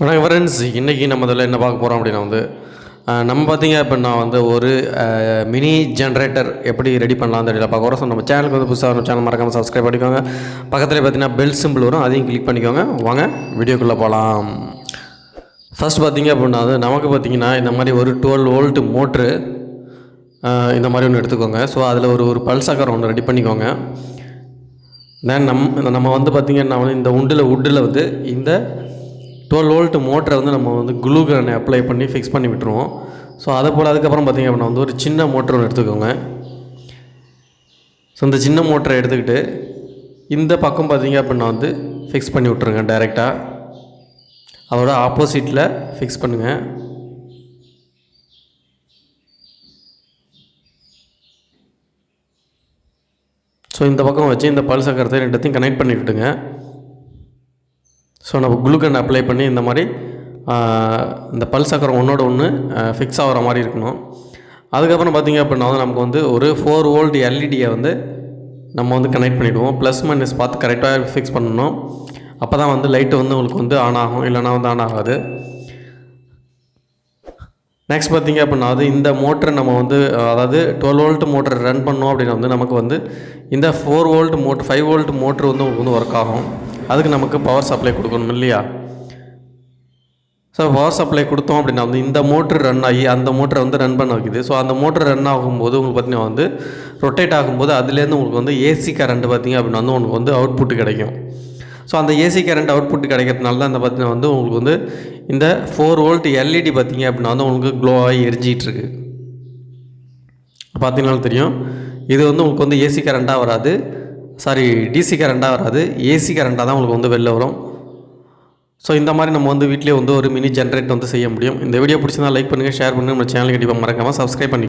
வணக்கம் ஃப்ரெண்ட்ஸ். இன்றைக்கி நம்ம இதில் என்ன பார்க்க போகிறோம் அப்படின்னா நம்ம பார்த்திங்க அப்படின்னா ஒரு மினி ஜென்ரேட்டர் எப்படி ரெடி பண்ணலாம் தெரியல பார்க்க போகிறோம். ஸோ நம்ம சேனலுக்கு புதுசாக நம்ம சேனல் மறக்காமல் சப்ஸ்கிரைப் பண்ணிக்கோங்க. பக்கத்தில் பார்த்திங்கன்னா பெல் சிம்பிள் வரும், அதையும் கிளிக் பண்ணிக்கோங்க. வாங்க வீடியோக்குள்ளே போகலாம். ஃபஸ்ட் பார்த்திங்க அப்படின்னா நமக்கு பார்த்திங்கன்னா இந்த மாதிரி ஒரு 12 வோல்ட் மோட்ரு இந்த மாதிரி ஒன்று எடுத்துக்கோங்க. ஸோ அதில் ஒரு பல்சாக்கர் ஒன்று ரெடி பண்ணிக்கோங்க. தென் நம்ம பார்த்திங்கன்னா இந்த உட்டில் இந்த 12 வோல்ட் மோட்டரை நம்ம க்ளூ கன்னை அப்ளை பண்ணி ஃபிக்ஸ் பண்ணி விட்டுருவோம். ஸோ அதை போல் அதுக்கப்புறம் பார்த்திங்க அப்படின்னா ஒரு சின்ன மோட்டர் ஒன்று எடுத்துக்கோங்க. ஸோ இந்த சின்ன மோட்டரை எடுத்துக்கிட்டு இந்த பக்கம் பார்த்திங்க அப்படின்னா ஃபிக்ஸ் பண்ணி விட்ருங்க. டைரெக்டாக அதோட ஆப்போசிட்டில் ஃபிக்ஸ் பண்ணுங்கள். ஸோ இந்த பக்கம் வச்சு இந்த பல்ஸ் சக்கரத்தை ரெண்டுத்தையும் கனெக்ட் பண்ணி விட்டுங்க. ஸோ நம்ம க்ளூ கன் அப்ளை பண்ணி இந்த மாதிரி இந்த பல்ஸ் சக்கரம் ஒன்றோட ஒன்று ஃபிக்ஸ் ஆகிற மாதிரி இருக்கணும். அதுக்கப்புறம் பார்த்திங்க அப்படின்னா நமக்கு ஒரு 4 வோல்ட் எல்இடியை நம்ம கனெக்ட் பண்ணிவிடுவோம். ப்ளஸ் மைனஸ் பார்த்து கரெக்டாக ஃபிக்ஸ் பண்ணணும். அப்போ தான் லைட்டு உங்களுக்கு ஆன் ஆகும், இல்லைனா ஆன் ஆகாது. நெக்ஸ்ட் பார்த்திங்க அப்படின்னா இந்த மோட்டர் நம்ம அதாவது 12 வோல்ட் மோட்டர் ரன் பண்ணோம் அப்படின்னா நமக்கு இந்த 4 வோல்ட் மோட்டர் 5 வோல்ட் மோட்ரு உங்களுக்கு ஒர்க் ஆகும். அதுக்கு நமக்கு பவர் சப்ளை கொடுக்கணும் இல்லையா? ஸோ பவர் சப்ளை கொடுத்தோம் அப்படின்னா இந்த மோட்ரு ரன் ஆகி அந்த மோட்டரை ரன் பண்ண வைக்குது. ஸோ அந்த மோட்ரு ரன் ஆகும்போது உங்களுக்கு பார்த்திங்கன்னா ரொட்டேட் ஆகும்போது அதுலேருந்து உங்களுக்கு ஏசி கரண்ட் பார்த்திங்க அப்படின்னா உங்களுக்கு அவுட்புட்டு கிடைக்கும். ஸோ அந்த ஏசி கரண்ட் அவுட்புட் கிடைக்கிறதுனால தான் பார்த்திங்கன்னா உங்களுக்கு இந்த 4 வோல்ட் எல்இடி பார்த்திங்க அப்படின்னா உங்களுக்கு க்ளோ ஆகி எரிஞ்சிகிட்ருக்கு. பார்த்திங்கனாலும் தெரியும். இது உங்களுக்கு ஏசி கரண்ட்டாக வராது, டிசி கரண்ட்டாக வராது, ஏசி கரண்ட்டாக தான் உங்களுக்கு வெளில வரும். ஸோ இந்த மாதிரி நம்ம வீட்டிலே ஒரு மினி ஜென்ரேட் செய்ய முடியும். இந்த வீடியோ பிடிச்சிருந்தா லைக் பண்ணுங்கள், ஷேர் பண்ணுங்கள். நம்ம சேனல் கண்டிப்பாக மறக்காமல் சப்ஸ்கிரைப் பண்ணி